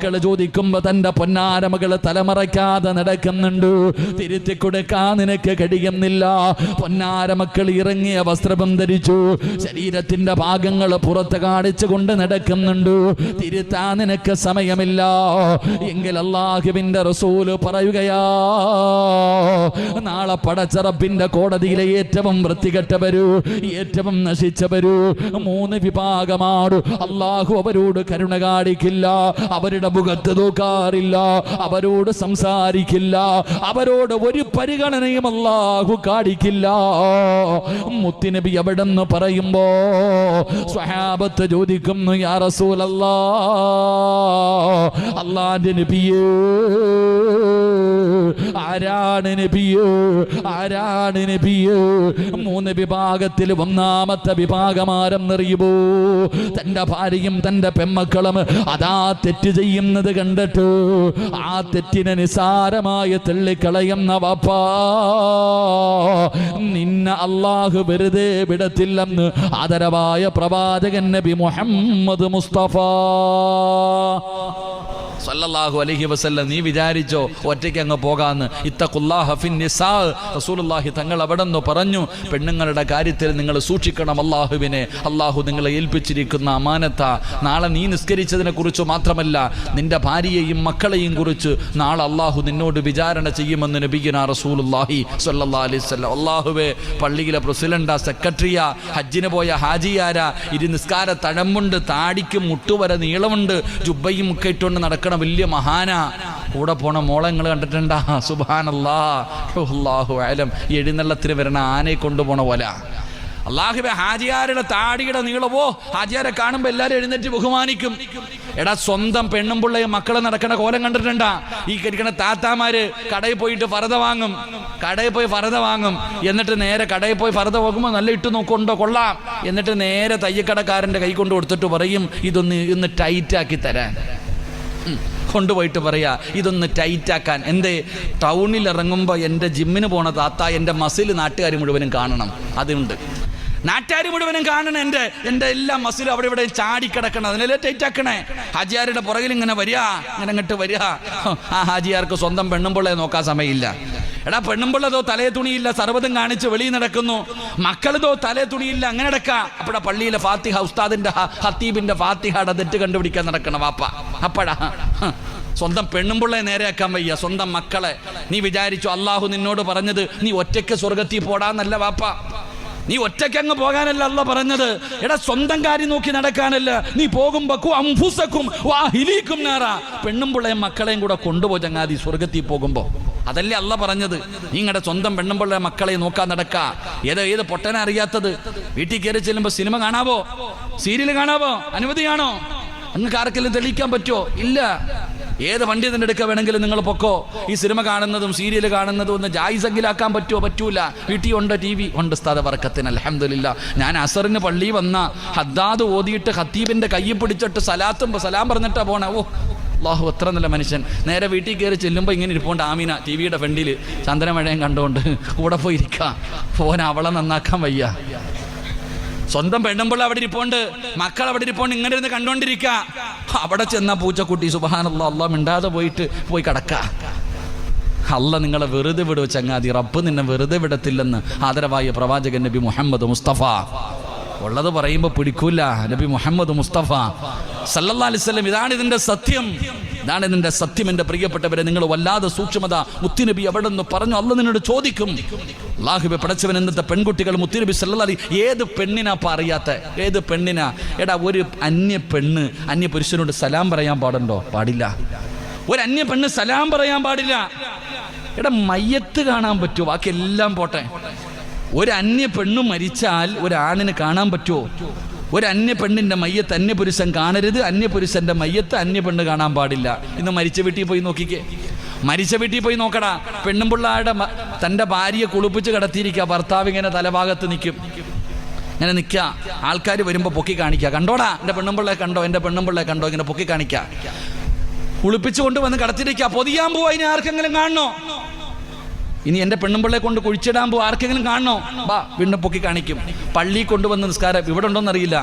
മക്കള് ചോദിക്കുമ്പോ തന്റെ പൊന്നാരമകള് തലമറയ്ക്കാതെ നടക്കുന്നുണ്ട്. തിരുത്തി കൊടുക്കാൻ നിനക്ക് കഴിയുന്നില്ല. പൊന്നാരമക്കൾ ഇറങ്ങിയ വസ്ത്രം ധരിച്ചു, ശരീരത്തിന്റെ ഭാഗങ്ങൾ പുറത്ത് കാണിച്ചു കൊണ്ട് നടക്കുന്നുണ്ട്. തിരുത്താൻ നിനക്ക് സമയമില്ല. എങ്കിൽ അല്ലാഹുവിന്റെ റസൂല് പറയുകയാ, നാളെ പടച്ച റബ്ബിന്റെ കോടതിയിലെ ഏറ്റവും വൃത്തികെട്ടവര്, ഏറ്റവും നശിച്ചവര് 3 വിഭാഗമാണ്. അല്ലാഹു അവരോട് കരുണ കാണിക്കില്ല, അവരുടെ മുഖത്ത് നോക്കാറില്ല, അവരോട് സംസാരിക്കില്ല, അവരോട് ഒരു പരിഗണനയും അല്ലാഹു കാണിക്കില്ല. മുത്തുനബി എവിടെന്ന് പറയുമ്പോ സ്വഹാബത്ത് ചോദിക്കുന്നു, യാ റസൂലല്ലാഹ്, അല്ലാഹുവിന്റെ നബിയേ, ആരാണ് നബിയേ, ആരാണ് നബിയേ? 3 വിഭാഗത്തിൽ ഒന്നാമത്തെ വിഭാഗമാരെന്നറിയുമോ? തന്റെ ഭാര്യയും തന്റെ പെമ്മക്കളും അതാ തെറ്റ് ചെയ്യുന്നത് കണ്ടിട്ട് ആ തെറ്റിനെ നിസാരമായി തള്ളിക്കളയുന്ന വാപ്പാ, നിന്നെ അല്ലാഹു വെറുതെ വിടത്തില്ലെന്ന് ആദരവായ പ്രവാചകൻ നബി മുഹമ്മദ് മുസ്തഫ സല്ലല്ലാഹു അലൈഹി വസല്ലം. നീ വിചാരിച്ചോ ഒറ്റയ്ക്ക് അങ്ങ് പോകാന്ന്? ഇത്തഖുല്ലാഹ ഫിൻ നിസാ, റസൂലുള്ളാഹി തങ്ങൾ അവിടെന്ന് പറഞ്ഞു, പെണ്ണുങ്ങളുടെ കാര്യത്തിൽ നിങ്ങൾ സൂക്ഷിക്കണം അല്ലാഹുവിനെ. അല്ലാഹു നിങ്ങളെ ഏൽപ്പിച്ചിരിക്കുന്ന അമാനത്താ. നാളെ നീ നിസ്കരിച്ചതിനെ കുറിച്ച് മാത്രമല്ല, നിന്റെ ഭാര്യയെയും മക്കളെയും കുറിച്ച് നാളെ അല്ലാഹു നിന്നോട് വിചാരണ ചെയ്യുമെന്ന് നബിയുനാ റസൂലുള്ളാഹി സ്വല്ലല്ലാഹു അലൈഹി വസല്ലം. അല്ലാഹുവേ, പള്ളിയിലെ പ്രസിഡന്റാ, സെക്രട്ടറിയാ, ഹജ്ജിന് പോയ ഹാജിയാരാ, നിസ്കാര തഴമ്പുണ്ട്, താടിക്കും മുട്ടുവരെ നീളമുണ്ട്, ജുബ്ബയും ഒക്കെ ഇട്ടുകൊണ്ട് നടക്കണം വലിയ മഹാനാ. കൂടെ പോണ മോളെ നിങ്ങൾ കണ്ടിട്ടുണ്ടാ? സുബ്ഹാനല്ലാഹ്, അല്ലാഹു അലം. എഴുന്നള്ളത്തിന് വരണ ആനയെ കൊണ്ടുപോണ പോലെ. അല്ലാഹുവേ, ഹാജിയാരുടെ താടിയുടെ നീളവോ, ഹാജിയാരെ കാണുമ്പോൾ എല്ലാവരും എഴുന്നേറ്റ് ബഹുമാനിക്കും. എടാ, സ്വന്തം പെണ്ണും പിള്ളയും മക്കളെ നടക്കണ കോലം കണ്ടിട്ടുണ്ടാ? ഈ കരിക്കണ താത്താമാര് കടയിൽ പോയിട്ട് ഫർദ വാങ്ങും, കടയിൽ പോയി ഫർദ വാങ്ങും, എന്നിട്ട് നേരെ കടയിൽ പോയി ഫർദ വാങ്ങുമ്പോൾ നല്ല ഇട്ട് നോക്കൊണ്ടോ കൊള്ളാം, എന്നിട്ട് നേരെ തയ്യക്കടക്കാരൻ്റെ കൈ കൊണ്ട് കൊടുത്തിട്ട് പറയും, ഇതൊന്ന് ടൈറ്റാക്കി തരാൻ. കൊണ്ടുപോയിട്ട് പറയാ, ഇതൊന്ന് ടൈറ്റാക്കാൻ. എന്തേ? ടൗണിൽ ഇറങ്ങുമ്പോൾ എൻ്റെ ജിമ്മിന് പോണ താത്ത എൻ്റെ മസിൽ നാട്ടുകാർ മുഴുവനും കാണണം. അതുണ്ട്, നാട്ടുകാർ മുഴുവനും കാണണം. എൻ്റെ എല്ലാ മസിലും അവിടെ ഇവിടെ ചാടിക്കിടക്കണം, അതിനല്ലേ ടൈറ്റാക്കണേ. ഹാജിയാരുടെ പുറകിൽ ഇങ്ങനെ വരിക, ഇങ്ങനെ ഇങ്ങോട്ട് വരിക. ആ ഹാജിയാർക്ക് സ്വന്തം പെണ്ണുമ്പിള്ളയെ നോക്കാൻ സമയമില്ല. എടാ, പെണ്ണുമ്പിള്ളതോ തലേ തുണിയില്ല, സർവ്വതും കാണിച്ച് വെളിയിൽ നടക്കുന്നു. മക്കളതോ തലേ തുണിയില്ല, അങ്ങനെ നടക്കുക. അപ്പോഴാ പള്ളിയിലെ ഫാത്തിഹ, ഉസ്താദിന്റെ ഹത്തീബിന്റെ ഫാത്തിഹയുടെ തെറ്റ് കണ്ടുപിടിക്കാൻ നടക്കണം വാപ്പ. അപ്പോഴാ സ്വന്തം പെണ്ണുമ്പിള്ളയെ നേരെയാക്കാൻ വയ്യ, സ്വന്തം മക്കളെ. നീ വിചാരിച്ചു അല്ലാഹു നിന്നോട് പറഞ്ഞത് നീ ഒറ്റയ്ക്ക് സ്വർഗത്തിൽ പോടാന്നല്ല വാപ്പ, നീ ഒറ്റയ്ക്ക് അങ്ങ് പോകാനല്ല അല്ലാഹു പറഞ്ഞത്. എടാ, സ്വന്തം കാര്യം നോക്കി നടക്കാനല്ല. നീ പോകുമ്പോ പെണ്ണുമ്പിള്ളയും മക്കളെയും കൂടെ കൊണ്ടുപോ ചങ്ങാതി സ്വർഗത്തിൽ പോകുമ്പോ. അതല്ലേ അല്ലാഹു പറഞ്ഞത്. നിങ്ങളുടെ സ്വന്തം പെണ്ണുമ്പിള്ള മക്കളെ നോക്കാൻ നടക്ക. ഏത് പൊട്ടനെ അറിയാത്തത്? വീട്ടിൽ കയറി ചെല്ലുമ്പോ സിനിമ കാണാവോ, സീരിയൽ കാണാവോ? അനുമതിയാണോ? നിങ്ങൾക്ക് ആർക്കെങ്കിലും തെളിയിക്കാൻ പറ്റുമോ? ഇല്ല. ഏത് വണ്ടി തന്നെ എടുക്കുക വേണമെങ്കിലും നിങ്ങൾ പൊക്കോ. ഈ സിനിമ കാണുന്നതും സീരിയൽ കാണുന്നതും ഒന്ന് ജായിസെങ്കിലാക്കാൻ പറ്റുമോ? പറ്റൂല. വീട്ടിൽ ഉണ്ട്, TV ഉണ്ട്. ഉസ്താദ് ബർക്കത്തിന് അൽഹംദുലില്ലാ. ഞാൻ അസറിന് പള്ളി വന്ന ഹദ്ദാദ് ഓതിയിട്ട് ഖത്തീബിന്റെ കൈ പിടിച്ചിട്ട് സലാം പറഞ്ഞിട്ടാ പോണേ. ഓ, അല്ലാഹു എത്ര നല്ല മനുഷ്യൻ. നേരെ വീട്ടിൽ കയറി ചെല്ലുമ്പോൾ ഇങ്ങനെ ഇരിപ്പുണ്ട് ആമീന ടിവിയുടെ ഫ്രണ്ടിൽ, ചന്ദ്രമഴയും കണ്ടുകൊണ്ട് കൂടെ പോയിരിക്കാം. ഫോൻ അവളെ നന്നാക്കാൻ വയ്യ. സ്വന്തം പെണ്ണുമ്പോൾ അവിടെ ഇരിപ്പുണ്ട്, മക്കൾ അവിടെ ഇരിപ്പുണ്ട്, ഇങ്ങനെ ഇരുന്ന് കണ്ടോണ്ടിരിക്ക. അവിടെ ചെന്ന പൂച്ചക്കുട്ടി സുബ്ഹാനല്ലാഹ്, അല്ലാഹ് മിണ്ടാതെ പോയി കിടക്ക. അല്ല നിങ്ങളെ വെറുതെ വിടുവോ ചങ്ങാതി? റബ്ബ് നിന്നെ വെറുതെ വിടത്തില്ലെന്ന് ആദരവായ പ്രവാചകൻ നബി മുഹമ്മദ് മുസ്തഫ. ഉള്ളത് പറയുമ്പോൾ പിടിക്കൂല. നബി മുഹമ്മദ് മുസ്തഫ സല്ലല്ലാഹു അലൈഹി വസല്ലം, ഇതാണ് ഇതിന്റെ സത്യം, ഇതാണ് ഇതിന്റെ സത്യം. എൻ്റെ പ്രിയപ്പെട്ടവരെ, നിങ്ങൾ വല്ലാതെ സൂക്ഷ്മത. മുത്തുനബി എവിടെ നിന്ന് പറഞ്ഞു? അല്ലാഹ് നിന്നോട് ചോദിക്കും. അല്ലാഹുവേ പടച്ചവൻ, ഇന്നത്തെ പെൺകുട്ടികൾ മുത്തുനബി സല്ലല്ലാഹു അലൈഹി, ഏത് പെണ്ണിനാ അറിയാത്ത? ഏത് പെണ്ണിനാ? എടാ, ഒരു അന്യ പെണ്ണ് അന്യ പുരുഷനോട് സലാം പറയാൻ പാടുണ്ടോ? പാടില്ല. ഒരു അന്യ പെണ്ണ് സലാം പറയാൻ പാടില്ല. എടാ, മയ്യത്ത് കാണാൻ പറ്റുമോ? ബാക്കി എല്ലാം പോട്ടെ. ഒരു അന്യ പെണ്ണ് മരിച്ചാൽ ഒരാണിന് കാണാൻ പറ്റുമോ? ഒരു അന്യ പെണ്ണിന്റെ മയ്യത്ത് അന്യപുരുഷൻ കാണരുത്, അന്യപുരുഷന്റെ മയ്യത്ത് അന്യ പെണ്ണ് കാണാൻ പാടില്ല. ഇന്ന് മരിച്ച വീട്ടിൽ പോയി നോക്കിക്കേ, മരിച്ച വീട്ടിൽ പോയി നോക്കടാ. പെണ്ണുമ്പിള്ളാരുടെ തൻ്റെ ഭാര്യയെ കുളിപ്പിച്ച് കിടത്തിയിരിക്കുക, ഭർത്താവ് ഇങ്ങനെ തലഭാഗത്ത് നിൽക്കും, ഇങ്ങനെ നിൽക്കുക. ആൾക്കാർ വരുമ്പോൾ പൊക്കി കാണിക്കുക, കണ്ടോടാ എൻ്റെ പെണ്ണുമ്പിള്ളയെ കണ്ടോ, എൻ്റെ പെണ്ണുമ്പിള്ളയെ കണ്ടോ, ഇങ്ങനെ പൊക്കി കാണിക്കുക. കുളിപ്പിച്ചു കൊണ്ട് വന്ന് കിടത്തിയിരിക്കുക. പൊതിയാൻ പോവാ, ഇനി ആർക്കെങ്കിലും കാണണോ? ഇനി എൻ്റെ പെണ്ണുമ്പിള്ളയെ കൊണ്ട് കുഴിച്ചിടാൻ പോവാ, ആർക്കെങ്കിലും കാണണോ? ബാ, വീണ്ടും പൊക്കി കാണിക്കും. പള്ളി കൊണ്ടുവന്ന് നിസ്കാരം ഇവിടെ ഉണ്ടോന്നറിയില്ല.